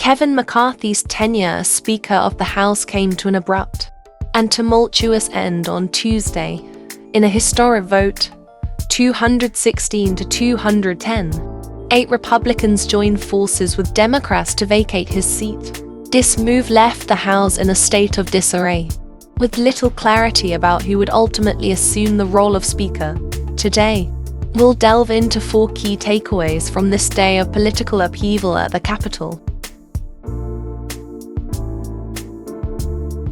Kevin McCarthy's tenure as Speaker of the House came to an abrupt and tumultuous end on Tuesday in a historic vote, 216 to 210. 8 Republicans joined forces with Democrats to vacate his seat. This move left the House in a state of disarray, with little clarity about who would ultimately assume the role of Speaker. Today, we'll delve into 4 key takeaways from this day of political upheaval at the Capitol.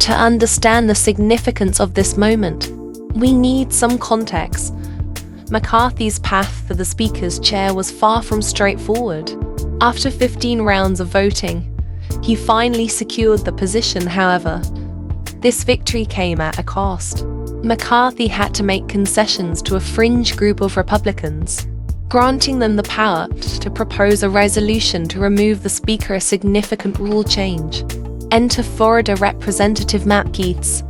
To understand the significance of this moment, we need some context. McCarthy's path to the Speaker's chair was far from straightforward. After 15 rounds of voting, he finally secured the position. However, this victory came at a cost. McCarthy had to make concessions to a fringe group of Republicans, granting them the power to propose a resolution to remove the Speaker, a significant rule change. Enter Florida Representative Matt Gaetz,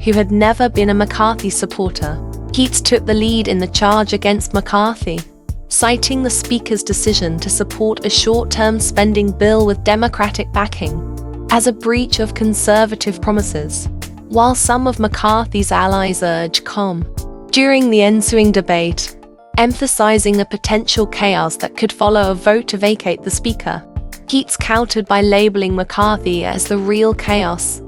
who had never been a McCarthy supporter. Gaetz took the lead in the charge against McCarthy, citing the Speaker's decision to support a short-term spending bill with Democratic backing as a breach of conservative promises, while some of McCarthy's allies urged calm during the ensuing debate, emphasizing the potential chaos that could follow a vote to vacate the Speaker. Gaetz countered by labeling McCarthy as the real chaos,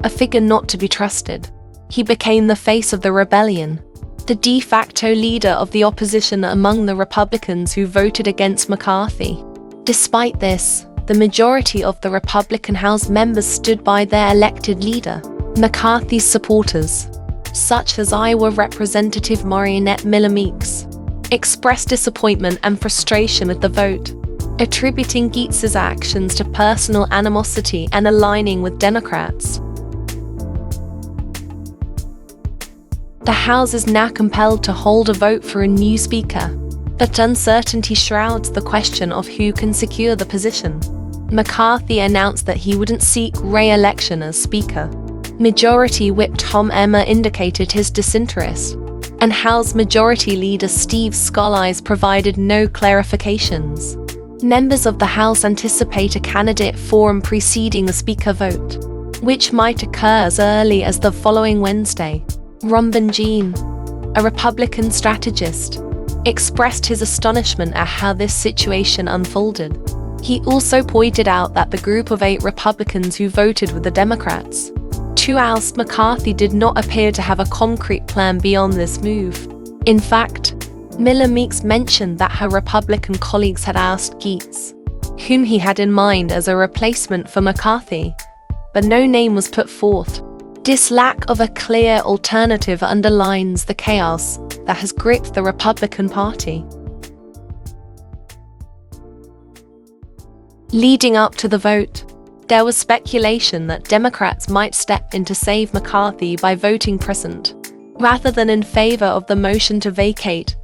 a figure not to be trusted. He became the face of the rebellion, the de facto leader of the opposition among the Republicans who voted against McCarthy. Despite this, the majority of the Republican House members stood by their elected leader. McCarthy's supporters, such as Iowa Representative Marionette Miller Meeks, expressed disappointment and frustration with the vote, attributing Gaetz's actions to personal animosity and aligning with Democrats. The House is now compelled to hold a vote for a new Speaker, but uncertainty shrouds the question of who can secure the position. McCarthy announced that he wouldn't seek re-election as Speaker. Majority Whip Tom Emmer indicated his disinterest, and House Majority Leader Steve Scalise provided no clarifications. Members of the House anticipate a candidate forum preceding the Speaker vote, which might occur as early as the following Wednesday. Robin Jean, a Republican strategist, expressed his astonishment at how this situation unfolded. He also pointed out that the group of 8 Republicans who voted with the Democrats to oust McCarthy did not appear to have a concrete plan beyond this move. In fact, Miller Meeks mentioned that her Republican colleagues had asked Gaetz, whom he had in mind as a replacement for McCarthy, but no name was put forth. This lack of a clear alternative underlines the chaos that has gripped the Republican Party. Leading up to the vote, there was speculation that Democrats might step in to save McCarthy by voting present, rather than in favor of the motion to vacate.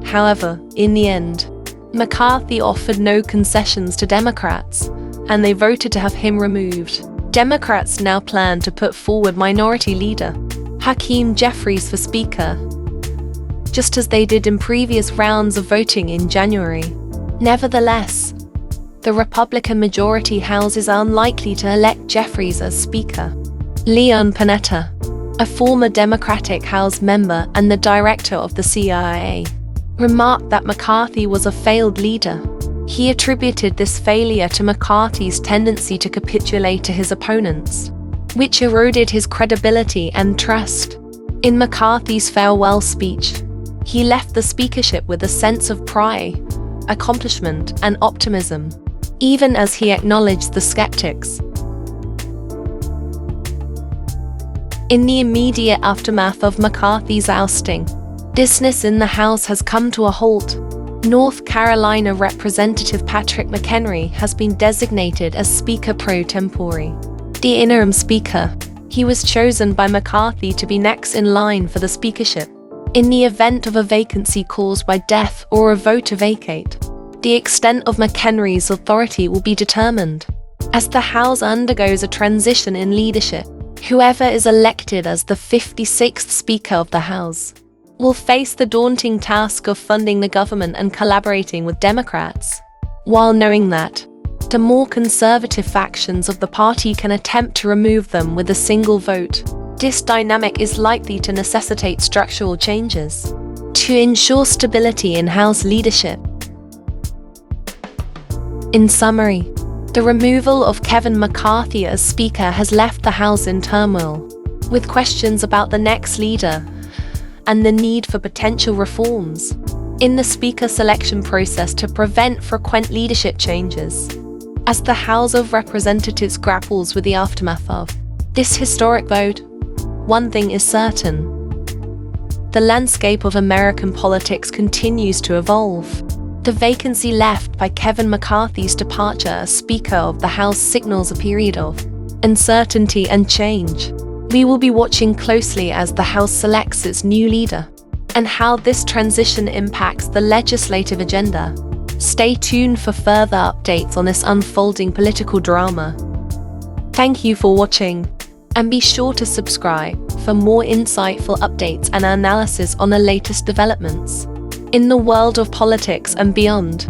However, in the end, McCarthy offered no concessions to Democrats, and they voted to have him removed. Democrats now plan to put forward Minority Leader Hakeem Jeffries for Speaker, just as they did in previous rounds of voting in January. Nevertheless, the Republican majority House is unlikely to elect Jeffries as Speaker. Leon Panetta, a former Democratic House member and the director of the CIA, remarked that McCarthy was a failed leader. He attributed this failure to McCarthy's tendency to capitulate to his opponents, which eroded his credibility and trust. In McCarthy's farewell speech, he left the speakership with a sense of pride, accomplishment, and optimism, even as he acknowledged the skeptics. In the immediate aftermath of McCarthy's ousting, business in the House has come to a halt. North Carolina Representative Patrick McHenry has been designated as Speaker pro tempore, the interim Speaker. He was chosen by McCarthy to be next in line for the speakership. In the event of a vacancy caused by death or a vote to vacate, the extent of McHenry's authority will be determined. As the House undergoes a transition in leadership, whoever is elected as the 56th Speaker of the House will face the daunting task of funding the government and collaborating with Democrats, while knowing that The more conservative factions of the party can attempt to remove them with a single vote. This dynamic is likely to necessitate structural changes to ensure stability in House leadership. In summary, the removal of Kevin McCarthy as Speaker has left the House in turmoil, with questions about the next leader and the need for potential reforms in the Speaker selection process to prevent frequent leadership changes. As the House of Representatives grapples with the aftermath of this historic vote, one thing is certain: the landscape of American politics continues to evolve. The vacancy left by Kevin McCarthy's departure as Speaker of the House signals a period of uncertainty and change. We will be watching closely as the House selects its new leader and how this transition impacts the legislative agenda. Stay tuned for further updates on this unfolding political drama. Thank you for watching, and be sure to subscribe for more insightful updates and analysis on the latest developments in the world of politics and beyond.